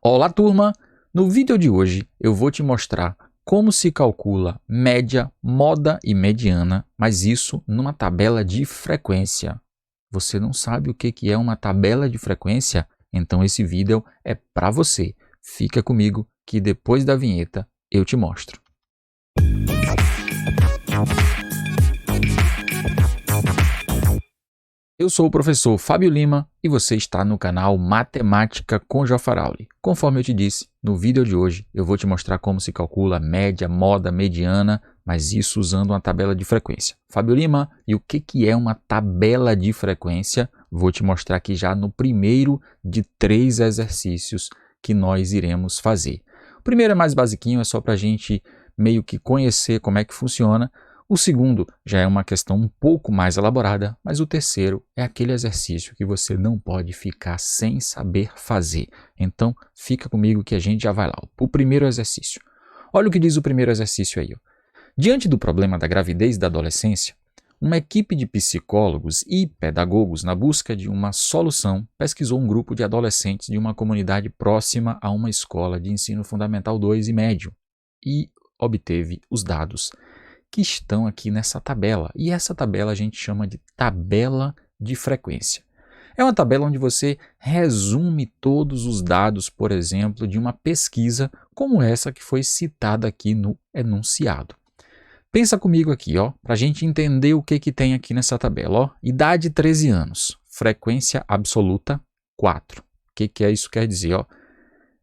Olá, turma! No vídeo de hoje eu vou te mostrar como se calcula média, moda e mediana, mas isso numa tabela de frequência. Você não sabe o que é uma tabela de frequência? Então esse vídeo é para você. Fica comigo que depois da vinheta eu te mostro. Eu sou o professor Fábio Lima e você está no canal Matemática com Jofarauli. Conforme eu te disse, no vídeo de hoje eu vou te mostrar como se calcula média, moda, mediana, mas isso usando uma tabela de frequência. Fábio Lima, e o que é uma tabela de frequência? Vou te mostrar aqui já no primeiro de 3 exercícios que nós iremos fazer. O primeiro é mais basiquinho, é só para a gente meio que conhecer como é que funciona. O segundo já é uma questão um pouco mais elaborada, mas o terceiro é aquele exercício que você não pode ficar sem saber fazer. Então, fica comigo que a gente já vai lá. O primeiro exercício. Olha o que diz o primeiro exercício aí. Diante do problema da gravidez da adolescência, uma equipe de psicólogos e pedagogos, na busca de uma solução, pesquisou um grupo de adolescentes de uma comunidade próxima a uma escola de ensino fundamental 2 e médio e obteve os dados que estão aqui nessa tabela. E essa tabela a gente chama de tabela de frequência. É uma tabela onde você resume todos os dados, por exemplo, de uma pesquisa como essa que foi citada aqui no enunciado. Pensa comigo aqui, para a gente entender o que tem aqui nessa tabela. Idade 13 anos, frequência absoluta 4. O que é isso quer dizer?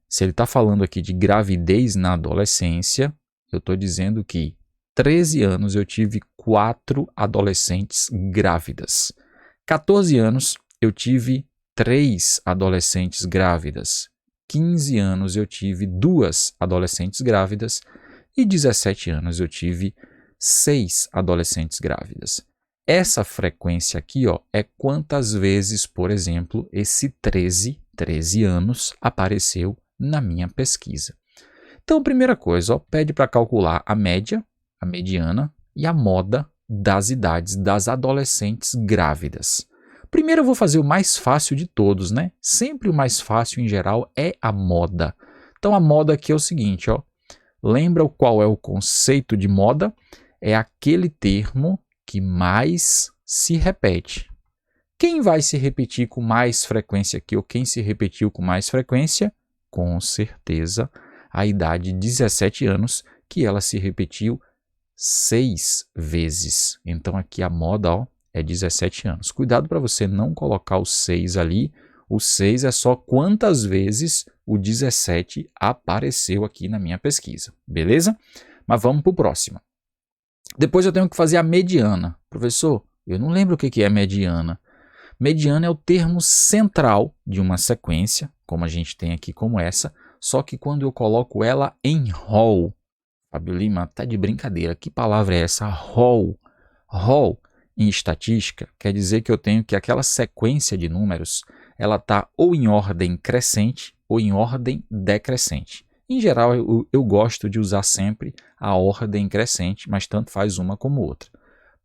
Se ele está falando aqui de gravidez na adolescência, eu estou dizendo que 13 anos eu tive 4 adolescentes grávidas. 14 anos eu tive 3 adolescentes grávidas. 15 anos eu tive 2 adolescentes grávidas. E 17 anos eu tive 6 adolescentes grávidas. Essa frequência aqui é quantas vezes, por exemplo, esse 13 anos apareceu na minha pesquisa. Então, primeira coisa, pede para calcular a média, a mediana e a moda das idades das adolescentes grávidas. Primeiro eu vou fazer o mais fácil de todos, né? Sempre o mais fácil em geral é a moda. Então a moda aqui é o seguinte, lembra qual é o conceito de moda? É aquele termo que mais se repete. Quem vai se repetir com mais frequência aqui ou quem se repetiu com mais frequência? Com certeza a idade de 17 anos, que ela se repetiu 6 vezes. Então aqui a moda é 17 anos. Cuidado para você não colocar o 6 ali. O 6 é só quantas vezes o 17 apareceu aqui na minha pesquisa. Beleza? Mas vamos para o próximo. Depois eu tenho que fazer a mediana. Professor, eu não lembro o que é mediana. Mediana é o termo central de uma sequência, como a gente tem aqui como essa, só que quando eu coloco ela em rol. Fábio Lima, tá de brincadeira. Que palavra é essa? Rol. Rol, em estatística, quer dizer que eu tenho que aquela sequência de números, ela está ou em ordem crescente ou em ordem decrescente. Em geral, eu gosto de usar sempre a ordem crescente, mas tanto faz uma como outra.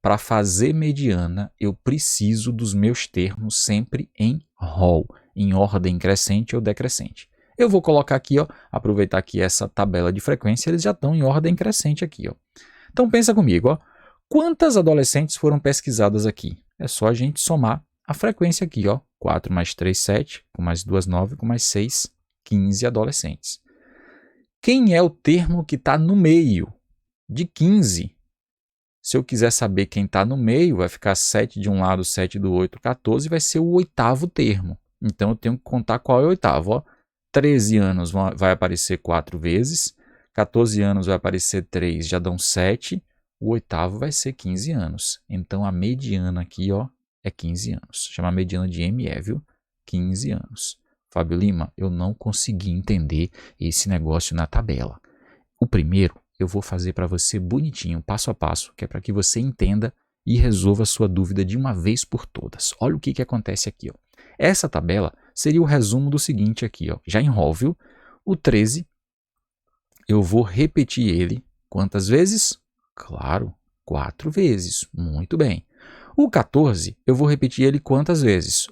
Para fazer mediana, eu preciso dos meus termos sempre em rol, em ordem crescente ou decrescente. Eu vou colocar aqui, aproveitar que essa tabela de frequência, eles já estão em ordem crescente aqui. Então pensa comigo, quantas adolescentes foram pesquisadas aqui? É só a gente somar a frequência aqui, 4 mais 3, 7, com mais 2, 9, com mais 6, 15 adolescentes. Quem é o termo que está no meio de 15? Se eu quiser saber quem está no meio, vai ficar 7 de um lado, 7 do outro, 14, vai ser o oitavo termo. Então eu tenho que contar qual é o oitavo, 13 anos vai aparecer 4 vezes, 14 anos vai aparecer 3, já dão 7, o oitavo vai ser 15 anos. Então a mediana aqui é 15 anos. Chama a mediana de ME, viu? 15 anos. Fábio Lima, eu não consegui entender esse negócio na tabela. O primeiro eu vou fazer para você bonitinho, passo a passo, que é para que você entenda e resolva a sua dúvida de uma vez por todas. Olha o que acontece aqui. Essa tabela seria o resumo do seguinte aqui, já em rol, viu? O 13, eu vou repetir ele quantas vezes? Claro, 4 vezes. Muito bem. O 14, eu vou repetir ele quantas vezes?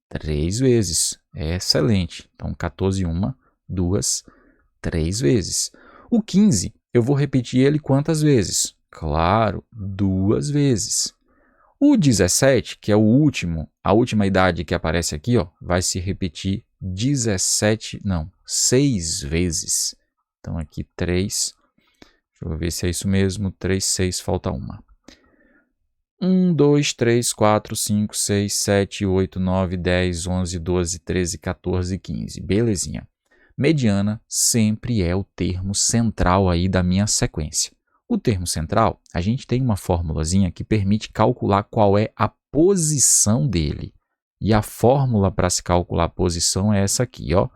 3 vezes. Excelente. Então, 14 uma, 2, 3 vezes. O 15, eu vou repetir ele quantas vezes? Claro, 2 vezes. O 17, que é o último, a última idade que aparece aqui, ó, vai se repetir 6 vezes. Então aqui 3, deixa eu ver se é isso mesmo, 3, 6, falta uma. 1, 2, 3, 4, 5, 6, 7, 8, 9, 10, 11, 12, 13, 14, 15. Belezinha. Mediana sempre é o termo central aí da minha sequência. O termo central, a gente tem uma formulazinha que permite calcular qual é a posição dele. E a fórmula para se calcular a posição é essa aqui, ó.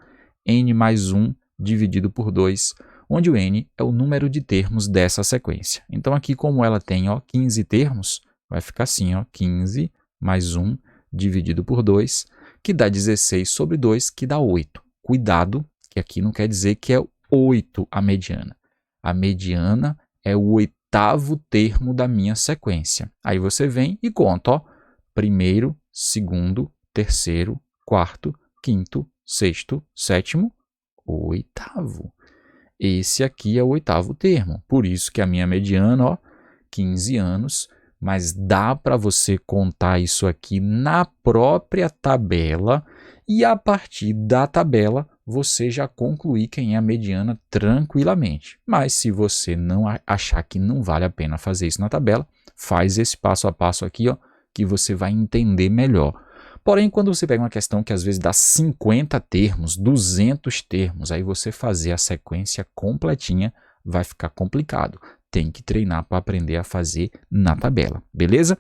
N mais 1 dividido por 2, onde o N é o número de termos dessa sequência. Então aqui, como ela tem, ó, 15 termos, vai ficar assim, ó, 15 mais 1 dividido por 2, que dá 16 sobre 2, que dá 8. Cuidado, que aqui não quer dizer que é 8 a mediana. A mediana é o 8º termo da minha sequência. Aí você vem e conta, ó, primeiro, segundo, terceiro, quarto, quinto, sexto, sétimo, 8º. Esse aqui é o 8º termo. Por isso que a minha mediana, ó, 15 anos, mas dá para você contar isso aqui na própria tabela e a partir da tabela você já concluir quem é a mediana tranquilamente. Mas se você não achar que não vale a pena fazer isso na tabela, faz esse passo a passo aqui, ó, que você vai entender melhor. Porém, quando você pega uma questão que às vezes dá 50 termos, 200 termos, aí você fazer a sequência completinha vai ficar complicado. Tem que treinar para aprender a fazer na tabela, beleza?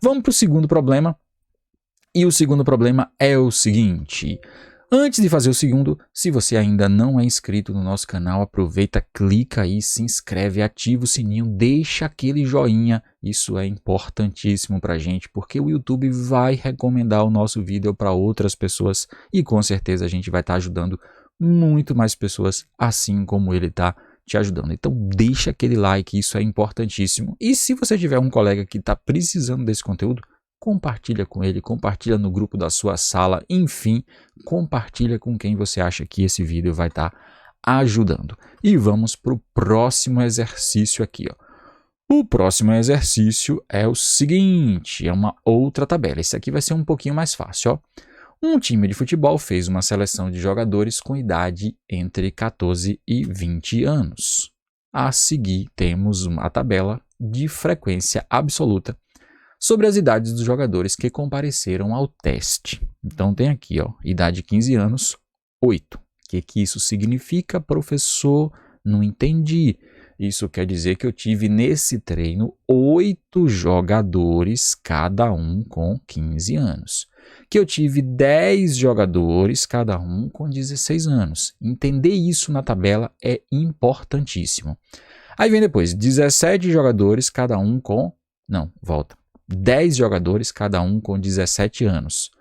Vamos para o segundo problema. E o segundo problema é o seguinte. Antes de fazer o segundo, se você ainda não é inscrito no nosso canal, aproveita, clica aí, se inscreve, ativa o sininho, deixa aquele joinha. Isso é importantíssimo para a gente, porque o YouTube vai recomendar o nosso vídeo para outras pessoas e com certeza a gente vai estar ajudando muito mais pessoas, assim como ele está te ajudando. Então deixa aquele like, isso é importantíssimo. E se você tiver um colega que está precisando desse conteúdo, compartilha com ele, compartilha no grupo da sua sala, enfim, compartilha com quem você acha que esse vídeo vai estar ajudando. E vamos para o próximo exercício aqui, ó. O próximo exercício é o seguinte, é uma outra tabela. Esse aqui vai ser um pouquinho mais fácil, ó. Um time de futebol fez uma seleção de jogadores com idade entre 14 e 20 anos. A seguir, temos uma tabela de frequência absoluta sobre as idades dos jogadores que compareceram ao teste. Então, tem aqui, ó, idade 15 anos, 8. O que isso significa, professor? Não entendi. Isso quer dizer que eu tive nesse treino 8 jogadores, cada um com 15 anos. Que eu tive 10 jogadores, cada um com 16 anos. Entender isso na tabela é importantíssimo. Aí vem depois, 17 jogadores, cada um com... Não, volta. 10 jogadores, cada um com 17 anos.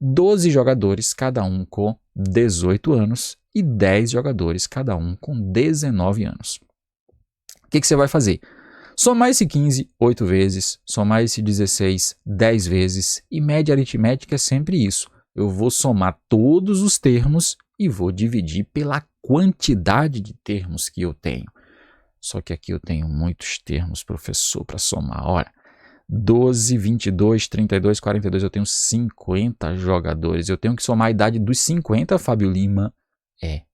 12 jogadores, cada um com 18 anos. E 10 jogadores, cada um com 19 anos. O que você vai fazer? Somar esse 15 8 vezes, somar esse 16 10 vezes, e média aritmética é sempre isso. Eu vou somar todos os termos e vou dividir pela quantidade de termos que eu tenho. Só que aqui eu tenho muitos termos, professor, para somar. Olha, 12, 22, 32, 42, eu tenho 50 jogadores. Eu tenho que somar a idade dos 50, Fábio Lima.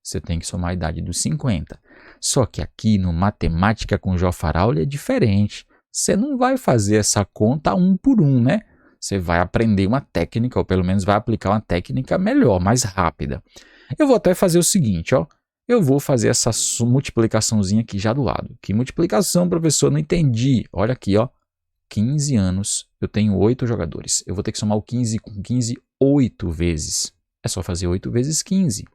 Você tem que somar a idade dos 50. Só que aqui no Matemática com Jofarauli é diferente. Você não vai fazer essa conta um por um, né? Você vai aprender uma técnica, ou pelo menos vai aplicar uma técnica melhor, mais rápida. Eu vou até fazer o seguinte, ó. Eu vou fazer essa multiplicaçãozinha aqui já do lado. Que multiplicação, professor? Não entendi. Olha aqui, ó. 15 anos, eu tenho 8 jogadores. Eu vou ter que somar o 15 com 15 8 vezes. É só fazer 8 vezes 15.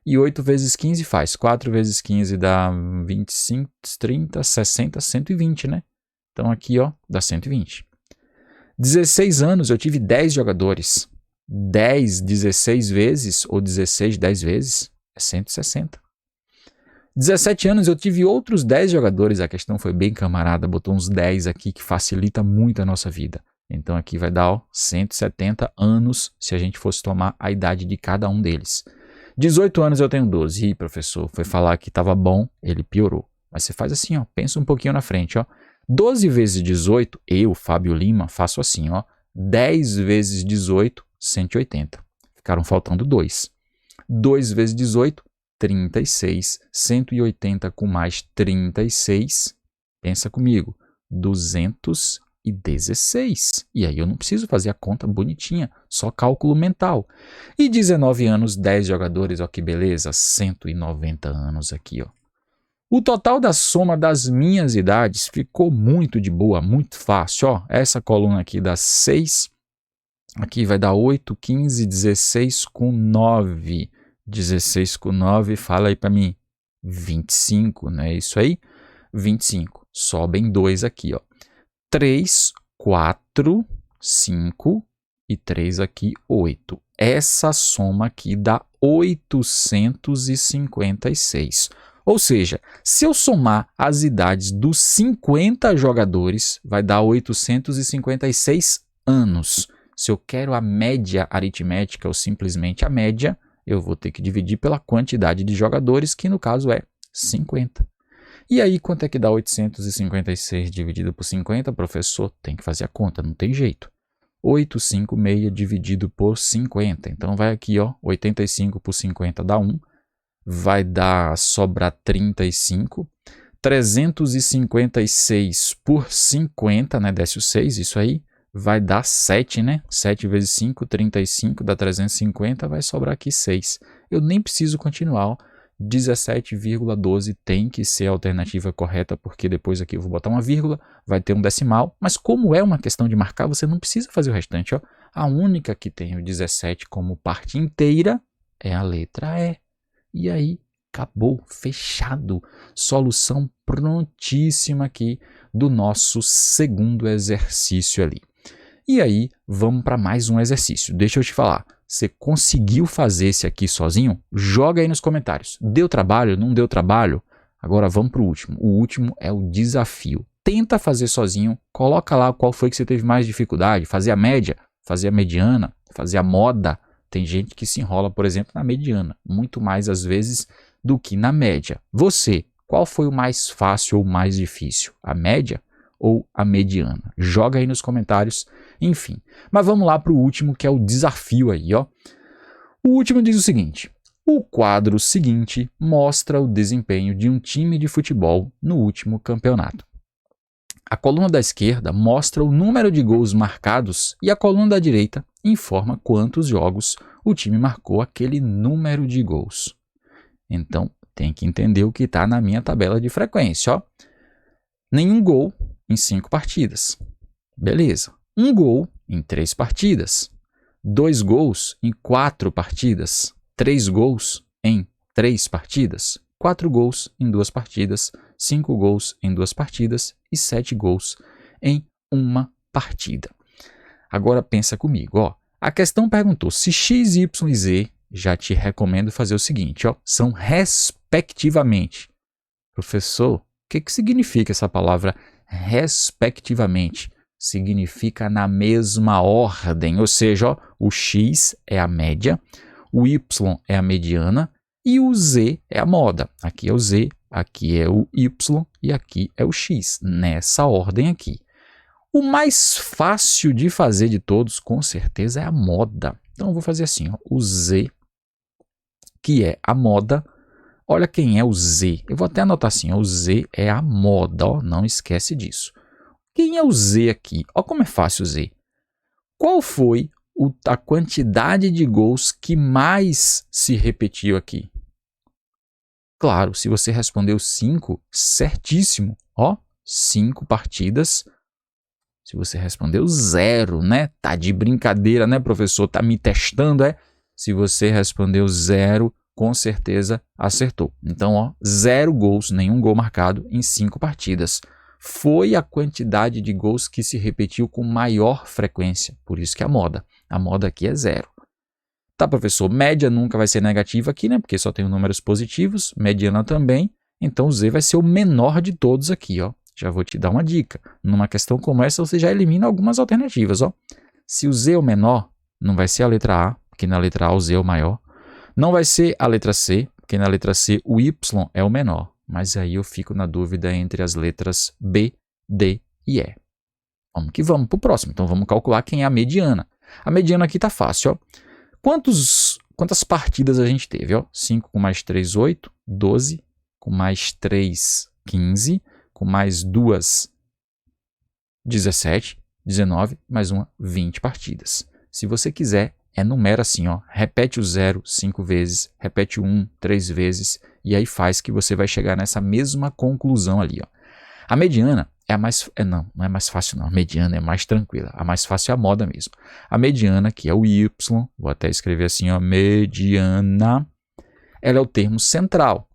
E 8 vezes 15 faz 4 vezes 15 dá 25, 30, 60, 120, né? Então aqui, ó, dá 120. 16 anos, eu tive 10 jogadores. 10, 16 vezes, ou 16, 10 vezes, é 160. 17 anos, eu tive outros 10 jogadores. A questão foi bem camarada, botou uns 10 aqui que facilita muito a nossa vida. Então aqui vai dar, ó, 170 anos se a gente fosse tomar a idade de cada um deles. 18 anos eu tenho 12. Ih, professor, foi falar que estava bom, ele piorou. Mas você faz assim, ó, pensa um pouquinho na frente, ó. 12 vezes 18, eu, Fábio Lima, faço assim, ó. 10 vezes 18, 180. Ficaram faltando 2. 2 vezes 18, 36. 180 com mais 36, pensa comigo, 216. E aí eu não preciso fazer a conta bonitinha, só cálculo mental. E 19 anos, 10 jogadores, ó que beleza, 190 anos aqui, ó. O total da soma das minhas idades ficou muito de boa, muito fácil, ó. Essa coluna aqui dá 6, aqui vai dar 8, 15, 16 com 9. 16 com 9, fala aí para mim, 25, não é isso aí? 25, sobem 2 aqui, ó. 3, 4, 5 e 3 aqui, 8. Essa soma aqui dá 856. Ou seja, se eu somar as idades dos 50 jogadores, vai dar 856 anos. Se eu quero a média aritmética ou simplesmente a média, eu vou ter que dividir pela quantidade de jogadores, que no caso é 50. E aí, quanto é que dá 856 dividido por 50, professor? Tem que fazer a conta, não tem jeito. 856 dividido por 50. Então, vai aqui, ó, 85 por 50 dá 1. Vai dar, sobrar 35. 356 por 50, né? Desce o 6, isso aí. Vai dar 7, né? 7 vezes 5, 35, dá 350, vai sobrar aqui 6. Eu nem preciso continuar, ó. 17,12 tem que ser a alternativa correta, porque depois aqui eu vou botar uma vírgula, vai ter um decimal, mas como é uma questão de marcar, você não precisa fazer o restante, ó. A única que tem o 17 como parte inteira é a letra E. E aí, acabou, fechado. Solução prontíssima aqui do nosso segundo exercício ali. E aí, vamos para mais um exercício. Deixa eu te falar, você conseguiu fazer esse aqui sozinho? Joga aí nos comentários. Deu trabalho? Não deu trabalho? Agora vamos para o último. O último é o desafio. Tenta fazer sozinho, coloca lá qual foi que você teve mais dificuldade. Fazer a média, fazer a mediana, fazer a moda. Tem gente que se enrola, por exemplo, na mediana, muito mais às vezes do que na média. Você, qual foi o mais fácil ou mais difícil? A média ou a mediana? Joga aí nos comentários, enfim. Mas vamos lá para o último, que é o desafio aí, ó. O último diz o seguinte: o quadro seguinte mostra o desempenho de um time de futebol no último campeonato. A coluna da esquerda mostra o número de gols marcados e a coluna da direita informa quantos jogos o time marcou aquele número de gols. Então, tem que entender o que está na minha tabela de frequência, ó. Nenhum gol em 5 partidas. Beleza. 1 gol em 3 partidas. 2 gols em 4 partidas. 3 gols em 3 partidas. 4 gols em 2 partidas. 5 gols em 2 partidas e 7 gols em 1 partida. Agora pensa comigo, ó. A questão perguntou se x, y e z, já te recomendo fazer o seguinte, ó, são respectivamente. Professor, o que significa essa palavra respectivamente? Significa na mesma ordem, ou seja, ó, o x é a média, o y é a mediana e o z é a moda. Aqui é o z, aqui é o y e aqui é o x, nessa ordem aqui. O mais fácil de fazer de todos, com certeza, é a moda. Então, eu vou fazer assim, ó, o z, que é a moda. Olha quem é o z. Eu vou até anotar assim, ó, o z é a moda, ó, não esquece disso. Quem é o z aqui? Ó como é fácil o z. Qual foi a quantidade de gols que mais se repetiu aqui? Claro, se você respondeu 5, certíssimo. Ó, 5 partidas. Se você respondeu 0, né? Tá de brincadeira, né, professor? Tá me testando, é? Se você respondeu 0, com certeza acertou. Então, ó, 0 gols, nenhum gol marcado em 5 partidas. Foi a quantidade de gols que se repetiu com maior frequência. Por isso que é a moda. A moda aqui é 0. Tá, professor? Média nunca vai ser negativa aqui, né? Porque só tem números positivos. Mediana também. Então, o Z vai ser o menor de todos aqui, ó. Já vou te dar uma dica. Numa questão como essa, você já elimina algumas alternativas, ó. Se o Z é o menor, não vai ser a letra A, porque na letra A o Z é o maior. Não vai ser a letra C, porque na letra C o Y é o menor. Mas aí eu fico na dúvida entre as letras B, D e E. Vamos que vamos para o próximo. Então vamos calcular quem é a mediana. A mediana aqui está fácil. Ó. Quantas partidas a gente teve? Ó? 5 com mais 3, 8. 12. Com mais 3, 15. Com mais 2, 17. 19. Mais uma, 20 partidas. Se você quiser, enumera assim. Ó. Repete o 0 5 vezes. Repete o 1 3 vezes. E aí faz que você vai chegar nessa mesma conclusão ali. Ó. A mediana é a mais... não é mais fácil não. A mediana é mais tranquila. A mais fácil é a moda mesmo. A mediana, que é o Y, vou até escrever assim, ó, mediana, ela é o termo central.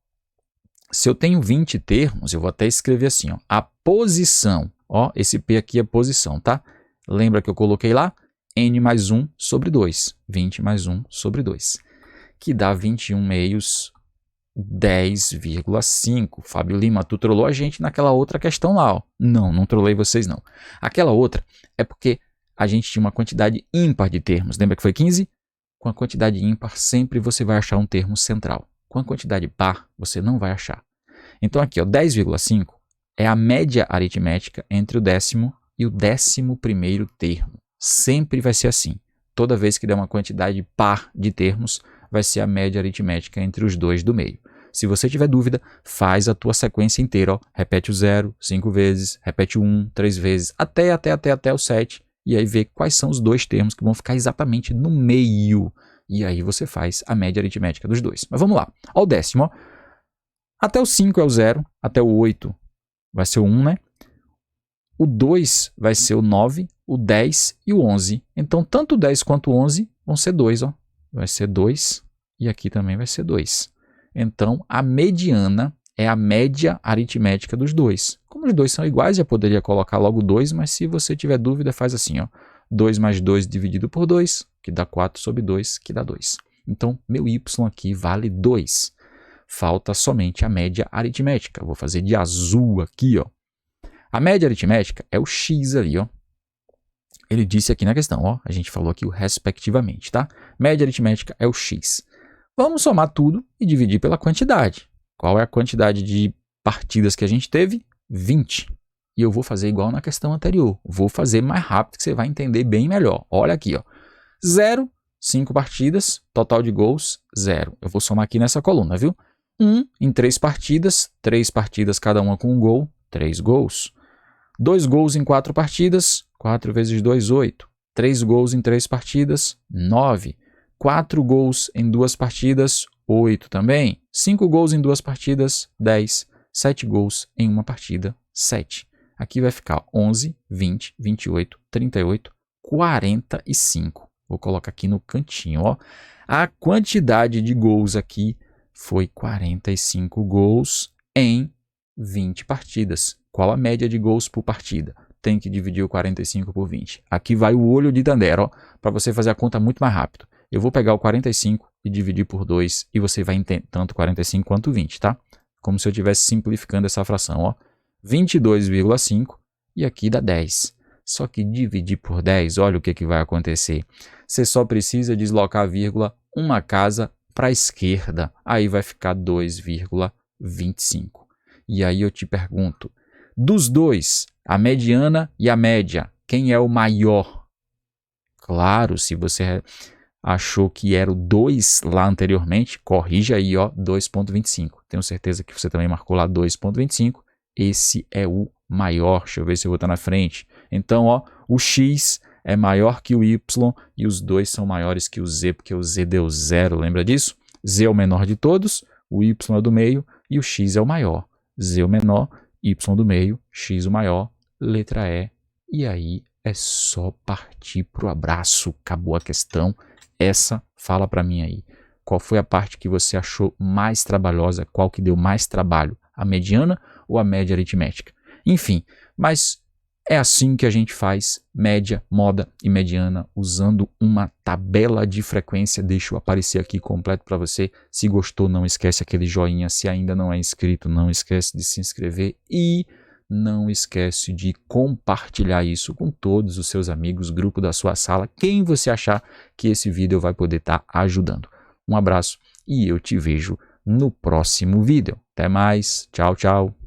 Se eu tenho 20 termos, eu vou até escrever assim, ó, a posição. Ó, esse P aqui é posição, tá? Lembra que eu coloquei lá? N mais 1 sobre 2. 20 mais 1 sobre 2. Que dá 21 meios... 10,5. Fábio Lima, tu trollou a gente naquela outra questão lá. Ó. Não trollei vocês não. Aquela outra é porque a gente tinha uma quantidade ímpar de termos. Lembra que foi 15? Com a quantidade ímpar sempre você vai achar um termo central. Com a quantidade par você não vai achar. Então aqui, ó, 10,5 é a média aritmética entre o 10º e o 11º termo. Sempre vai ser assim. Toda vez que der uma quantidade par de termos, vai ser a média aritmética entre os dois do meio. Se você tiver dúvida, faz a tua sequência inteira. Ó. Repete o 0 5 vezes, repete o 1 3 vezes, até o 7. E aí vê quais são os dois termos que vão ficar exatamente no meio. E aí você faz a média aritmética dos dois. Mas vamos lá. Ó, o 10º. Ó. Até o 5 é o 0, até o 8 vai ser o 1, né? O 2 vai ser o 9, o 10 e o 11. Então, tanto o 10 quanto o 11 vão ser 2, ó. Vai ser 2 e aqui também vai ser 2. Então, a mediana é a média aritmética dos dois. Como os dois são iguais, já poderia colocar logo 2, mas se você tiver dúvida, faz assim, ó. 2 mais 2 dividido por 2, que dá 4 sobre 2, que dá 2. Então, meu y aqui vale 2. Falta somente a média aritmética. Vou fazer de azul aqui, ó. A média aritmética é o x ali, ó. Ele disse aqui na questão, ó, a gente falou aqui o respectivamente, tá? Média aritmética é o x. Vamos somar tudo e dividir pela quantidade. Qual é a quantidade de partidas que a gente teve? 20. E eu vou fazer igual na questão anterior. Vou fazer mais rápido que você vai entender bem melhor. Olha aqui, ó. 0, 5 partidas, total de gols, 0. Eu vou somar aqui nessa coluna, viu? 1 em 3 partidas, 3 partidas cada uma com um gol, 3 gols. 2 gols em 4 partidas, 4 vezes 2, 8. 3 gols em 3 partidas, 9. 4 gols em 2 partidas, 8 também. 5 gols em 2 partidas, 10. 7 gols em uma partida, 7. Aqui vai ficar 11, 20, 28, 38, 45. Vou colocar aqui no cantinho, ó. A quantidade de gols aqui foi 45 gols em 20 partidas. Qual a média de gols por partida? Tem que dividir o 45 por 20. Aqui vai o olho de Tandera, para você fazer a conta muito mais rápido. Eu vou pegar o 45 e dividir por 2 e você vai entender tanto 45 quanto 20, tá? Como se eu estivesse simplificando essa fração, ó. 22,5 e aqui dá 10. Só que dividir por 10, olha o que vai acontecer. Você só precisa deslocar a vírgula uma casa para a esquerda. Aí vai ficar 2,25. E aí eu te pergunto, dos dois, a mediana e a média, quem é o maior? Claro, se você achou que era o 2 lá anteriormente, corrija aí, ó, 2,25. Tenho certeza que você também marcou lá 2,25. Esse é o maior. Deixa eu ver se eu vou estar na frente. Então, ó, o x é maior que o y e os dois são maiores que o z, porque o z deu 0, lembra disso? Z é o menor de todos, o y é do meio e o x é o maior. Z é o menor, y do meio, x o maior, letra E. E aí é só partir para o abraço. Acabou a questão. Essa, fala para mim aí. Qual foi a parte que você achou mais trabalhosa? Qual que deu mais trabalho? A mediana ou a média aritmética? Enfim, mas é assim que a gente faz média, moda e mediana, usando uma tabela de frequência. Deixa eu aparecer aqui completo para você. Se gostou, não esquece aquele joinha. Se ainda não é inscrito, não esquece de se inscrever e não esquece de compartilhar isso com todos os seus amigos, grupo da sua sala, quem você achar que esse vídeo vai poder estar ajudando. Um abraço e eu te vejo no próximo vídeo. Até mais, tchau, tchau!